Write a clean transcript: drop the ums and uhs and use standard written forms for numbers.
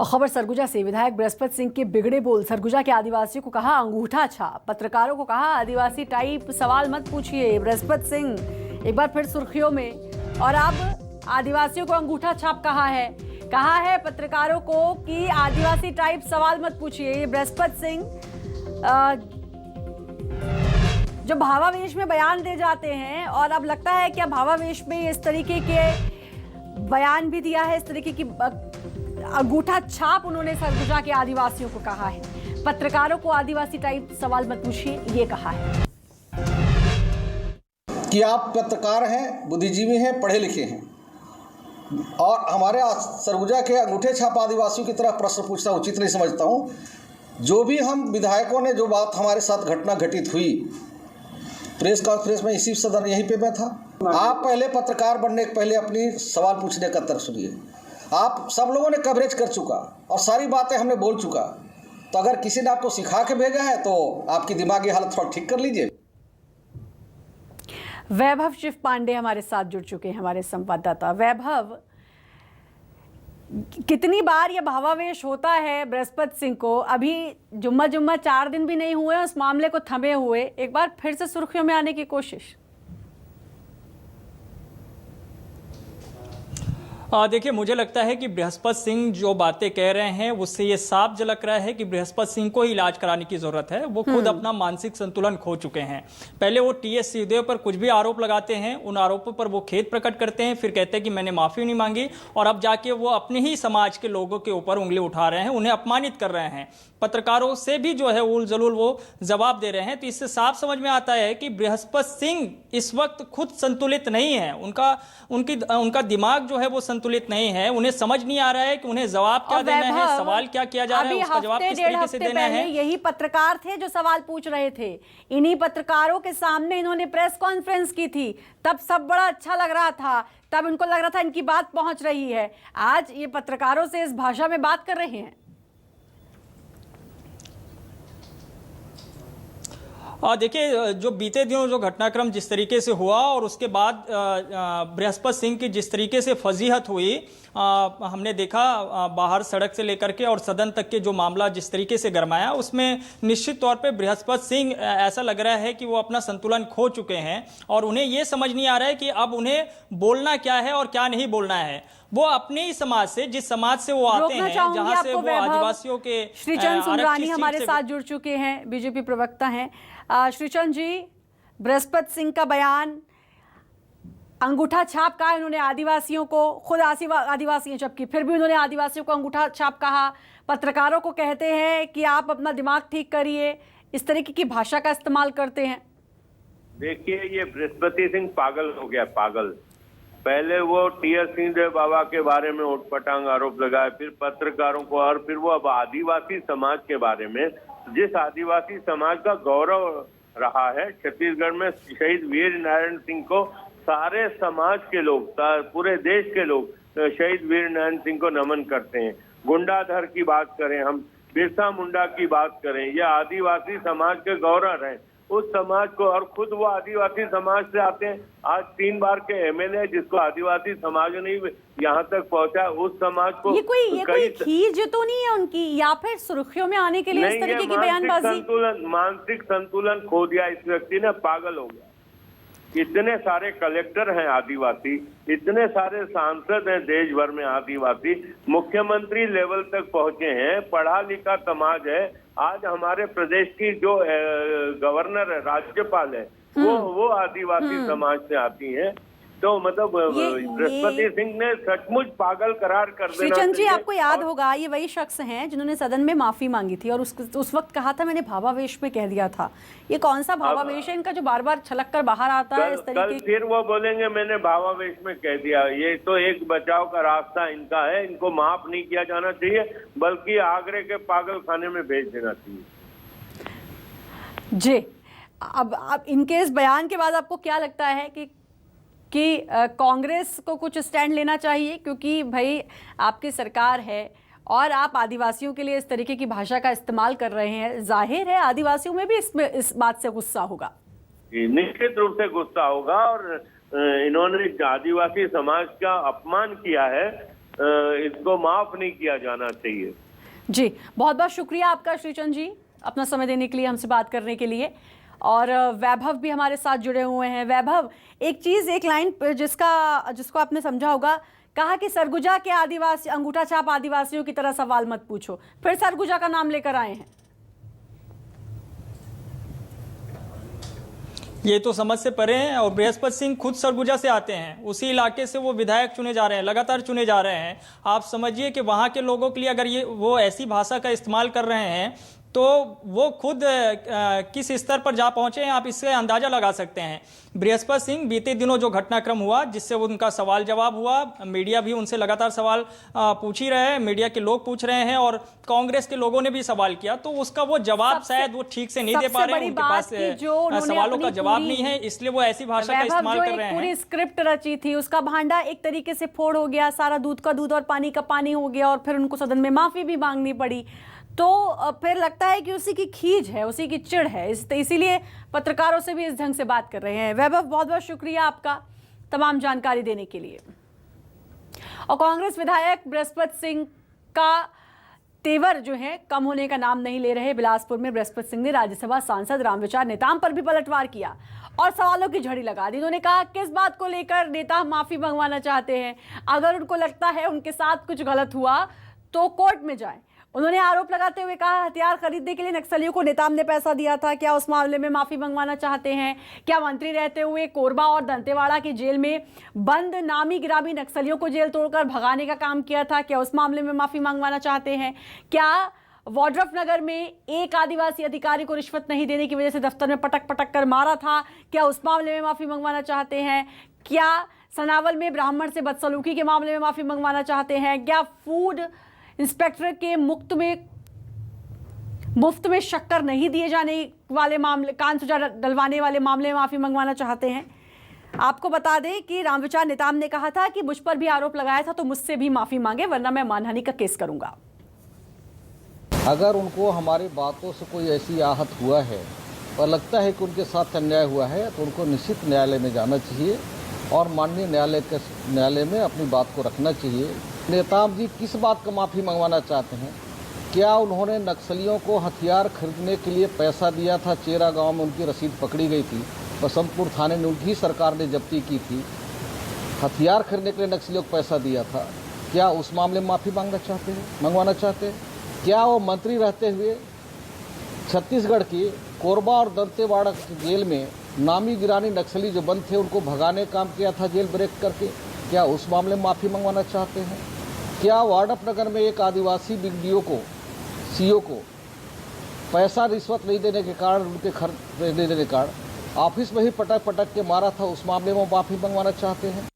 और खबर सरगुजा से। विधायक बृहस्पति सिंह के बिगड़े बोल। सरगुजा के आदिवासियों को कहा अंगूठा छाप, पत्रकारों को कहा आदिवासी टाइप सवाल मत पूछिए। बृहस्पति सिंह एक बार फिर सुर्खियों में, और अब आदिवासियों को अंगूठा छाप कहा है पत्रकारों को कि आदिवासी टाइप सवाल मत पूछिए। ये बृहस्पति सिंह जो भावावेश में बयान दे जाते हैं, और अब लगता है कि अब भावावेश में इस तरीके के बयान भी दिया है, इस तरीके की अंगूठा छाप उन्होंने सरगुजा के आदिवासियों को कहा है। पत्रकारों को आदिवासी टाइप सवाल मत पूछिए, ये कहा है कि आप पत्रकार हैं, बुद्धिजीवी हैं, पढ़े लिखे हैं, और हमारे सरगुजा के अंगूठे छाप आदिवासियों की तरह प्रश्न पूछना उचित नहीं समझता हूं। जो भी हम विधायकों ने जो बात हमारे साथ घटना घटित हुई, प्रेस कॉन्फ्रेंस में इसी सदन यहीं पे मैं था। आप पहले पत्रकार बनने के पहले अपनी सवाल पूछने का तर्क सुनिए। आप सब लोगों ने कवरेज कर चुका और सारी बातें हमने बोल चुका, तो अगर किसी ने आपको सिखा के भेजा है तो आपकी दिमागी हालत थोड़ा ठीक कर लीजिए। वैभव शिव पांडे हमारे साथ जुड़ चुके हैं, हमारे संवाददाता। वैभव, कितनी बार यह भावावेश होता है बृहस्पति सिंह को? अभी जुम्मा 4 दिन भी नहीं हुए उस मामले को थमे हुए, एक बार फिर से सुर्खियों में आने की कोशिश। देखिए, मुझे लगता है कि बृहस्पति सिंह जो बातें कह रहे हैं उससे ये साफ झलक रहा है कि बृहस्पति सिंह को ही इलाज कराने की जरूरत है। वो खुद अपना मानसिक संतुलन खो चुके हैं। पहले वो टीएस सिंहदेव पर कुछ भी आरोप लगाते हैं, उन आरोपों पर वो खेद प्रकट करते हैं, फिर कहते हैं कि मैंने माफी नहीं मांगी, और अब जाके वो अपने ही समाज के लोगों के ऊपर उंगली उठा रहे हैं, उन्हें अपमानित कर रहे हैं। पत्रकारों से भी जो है उल जलूल वो जवाब दे रहे हैं। तो इससे साफ समझ में आता है कि बृहस्पति सिंह इस वक्त खुद संतुलित नहीं है। उनका दिमाग जो है वो संतुलित नहीं है। उन्हें समझ नहीं आ रहा है कि उन्हें जवाब क्या देना है, सवाल क्या किया जा रहा है, उसका जवाब किस तरीके से देना है। यही पत्रकार थे जो सवाल पूछ रहे थे। इन्हीं पत्रकारों के सामने इन्होंने प्रेस कॉन्फ्रेंस की थी, तब सब बड़ा अच्छा लग रहा था, तब इनको लग रहा था इनकी बात पहुंच रही है। आज ये पत्रकारों से इस भाषा में बात कर रहे हैं। देखिए, जो बीते दिनों जो घटनाक्रम जिस तरीके से हुआ, और उसके बाद बृहस्पति सिंह की जिस तरीके से फजीहत हुई, हमने देखा बाहर सड़क से लेकर के और सदन तक के जो मामला जिस तरीके से गरमाया, उसमें निश्चित तौर पे बृहस्पति सिंह ऐसा लग रहा है कि वो अपना संतुलन खो चुके हैं, और उन्हें ये समझ नहीं आ रहा है कि अब उन्हें बोलना क्या है और क्या नहीं बोलना है। वो अपने ही समाज से, जिस समाज से वो आते हैं, जहां से वो आदिवासियों के श्रीचंद सुंदरानी हमारे साथ जुड़ चुके हैं, बीजेपी प्रवक्ता हैं। श्रीचंद जी, बृहस्पति सिंह का बयान अंगूठा छाप कहा इन्होंने आदिवासियों को, खुद आदिवासी हैं जबकि फिर भी उन्होंने आदिवासियों को अंगूठा छाप कहा। पत्रकारों को कहते हैं कि आप अपना दिमाग ठीक करिए, इस तरीके की भाषा का इस्तेमाल करते हैं। देखिए, ये बृहस्पति सिंह पागल हो गया, पागल। पहले वो टीएस सिंहदेव बाबा के बारे में उठपटांग आरोप लगाए, फिर पत्रकारों को, और फिर वो अब आदिवासी समाज के बारे में, जिस आदिवासी समाज का गौरव रहा है छत्तीसगढ़ में, शहीद वीर नारायण सिंह को सारे समाज के लोग, पूरे देश के लोग शहीद वीर नारायण सिंह को नमन करते हैं। गुंडाधर की बात करें, हम बिरसा मुंडा की बात करें, यह आदिवासी समाज के गौरव है उस समाज को, और खुद वो आदिवासी समाज से आते हैं। आज 3 बार के एमएलए जिसको आदिवासी समाज ने यहाँ तक पहुंचा, उस समाज को ये कोई खींच तो नहीं है उनकी, या फिर सुर्खियों में आने के लिए इस तरीके की बयानबाजी? मानसिक संतुलन खो दिया इस व्यक्ति ने, पागल हो गया। इतने सारे कलेक्टर हैं आदिवासी, इतने सारे सांसद हैं देश भर में आदिवासी, मुख्यमंत्री लेवल तक पहुंचे हैं, पढ़ा लिखा समाज है। आज हमारे प्रदेश की जो गवर्नर है, राज्यपाल है, वो आदिवासी समाज से आती हैं। तो मतलब बृहस्पति सिंह ने सचमुच पागल करार कर देना। श्रीचंद जी, आपको याद होगा ये वही शख्स हैं जिन्होंने सदन में माफी मांगी थी, और उस वक्त कहा था मैंने भावावेश में कह दिया था। ये कौन सा भावावेश है इनका जो बार बार छलक कर बाहर आता है इस तरीके? कल फिर वो बोलेंगे मैंने भावावेश में कह दिया। ये तो एक बचाव का रास्ता इनका है, इनको माफ नहीं किया जाना चाहिए, बल्कि आगरे के पागल खाने में भेज देना चाहिए। जी, अब इनके इस बयान के बाद आपको क्या लगता है कि कांग्रेस को कुछ स्टैंड लेना चाहिए? क्योंकि भाई आपकी सरकार है और आप आदिवासियों के लिए इस तरीके की भाषा का इस्तेमाल कर रहे हैं, जाहिर है आदिवासियों में भी इस बात से गुस्सा होगा। निश्चित रूप से गुस्सा होगा, और इन्होंने आदिवासी समाज का अपमान किया है, इसको माफ नहीं किया जाना चाहिए। जी, बहुत बहुत शुक्रिया आपका श्रीचंद जी, अपना समय देने के लिए, हमसे बात करने के लिए। और वैभव भी हमारे साथ जुड़े हुए हैं। वैभव, एक चीज़, एक लाइन जिसको आपने समझा होगा, कहा कि सरगुजा के आदिवासी, अंगूठा छाप आदिवासियों की तरह सवाल मत पूछो, फिर सरगुजा का नाम लेकर आए हैं। ये तो समझ से परे हैं। और बृहस्पति सिंह खुद सरगुजा से आते हैं, उसी इलाके से वो विधायक चुने जा रहे हैं, लगातार चुने जा रहे हैं। आप समझिए कि वहाँ के लोगों के लिए अगर ये वो ऐसी भाषा का इस्तेमाल कर रहे हैं तो वो खुद किस स्तर पर जा पहुंचे हैं, आप इससे अंदाजा लगा सकते हैं। बृहस्पति सिंह बीते दिनों जो घटनाक्रम हुआ, जिससे उनका सवाल जवाब हुआ, मीडिया भी उनसे लगातार सवाल पूछ ही रहे हैं, मीडिया के लोग पूछ रहे हैं और कांग्रेस के लोगों ने भी सवाल किया, तो उसका वो जवाब शायद वो ठीक से नहीं दे पा रहे हैं, उनके पास सवालों का जवाब नहीं है, इसलिए वो ऐसी भाषा का इस्तेमाल कर रहे हैं। पूरी स्क्रिप्ट रची थी, उसका भांडा एक तरीके से फोड़ हो गया, सारा दूध का दूध और पानी का पानी हो गया, और फिर उनको सदन में माफी भी मांगनी पड़ी। तो फिर लगता है कि उसी की खीज है, उसी की चिढ़ है, इसीलिए पत्रकारों से भी इस ढंग से बात कर रहे हैं। वैभव, बहुत बहुत शुक्रिया आपका तमाम जानकारी देने के लिए। और कांग्रेस विधायक बृहस्पति सिंह का तेवर जो है कम होने का नाम नहीं ले रहे। बिलासपुर में बृहस्पति सिंह ने राज्यसभा सांसद रामविचार नेताम पर भी पलटवार किया और सवालों की झड़ी लगा दी। उन्होंने कहा, किस बात को लेकर नेता माफी मंगवाना चाहते हैं? अगर उनको लगता है उनके साथ कुछ गलत हुआ तो कोर्ट में जाए। उन्होंने आरोप लगाते हुए कहा, हथियार खरीदने के लिए नक्सलियों को नेताम ने पैसा दिया था, क्या उस मामले में माफी मंगवाना चाहते हैं? क्या मंत्री रहते हुए कोरबा और दंतेवाड़ा की जेल में बंद नामी गिरामी नक्सलियों को जेल तोड़कर भगाने का काम किया था, क्या उस मामले में माफी मंगवाना चाहते हैं? क्या वाड्रफ नगर में एक आदिवासी अधिकारी को रिश्वत नहीं देने की वजह से दफ्तर में पटक पटक कर मारा था, क्या उस मामले में माफी मंगवाना चाहते हैं? क्या सनावल में ब्राह्मण से बदसलूकी के मामले में माफी मंगवाना चाहते हैं? क्या फूड इंस्पेक्टर के मुफ्त में शक्कर नहीं दिए जाने वाले मामले, कान सुजा डलवाने वाले मामले में माफी मंगवाना चाहते हैं? आपको बता दें कि रामविचार नेताम ने कहा था कि मुझ पर भी आरोप लगाया था तो मुझसे भी माफी मांगे, वरना मैं मानहानि का केस करूंगा। अगर उनको हमारी बातों से कोई ऐसी आहत हुआ है और लगता है कि उनके साथ अन्याय हुआ है, तो उनको निश्चित न्यायालय में जाना चाहिए और माननीय न्यायालय में अपनी बात को रखना चाहिए। नेताम जी किस बात का माफ़ी मंगवाना चाहते हैं? क्या उन्होंने नक्सलियों को हथियार खरीदने के लिए पैसा दिया था? चेरा गांव में उनकी रसीद पकड़ी गई थी, बसंतपुर थाने में उनकी सरकार ने जब्ती की थी, हथियार खरीदने के लिए नक्सलियों को पैसा दिया था। क्या उस मामले में माफ़ी मंगवाना चाहते हैं? क्या वो मंत्री रहते हुए छत्तीसगढ़ की कोरबा और दंतेवाड़ा की जेल में नामी गिरानी नक्सली जो बंद थे उनको भगाने का काम किया था जेल ब्रेक करके, क्या उस मामले में माफ़ी मंगवाना चाहते हैं? क्या वाड्रफ नगर में एक आदिवासी बीडीओ को, सीओ को पैसा रिश्वत नहीं देने के कारण, उनके खर्च नहीं देने के कारण ऑफिस में ही पटक पटक के मारा था, उस मामले में माफ़ी मंगवाना चाहते हैं?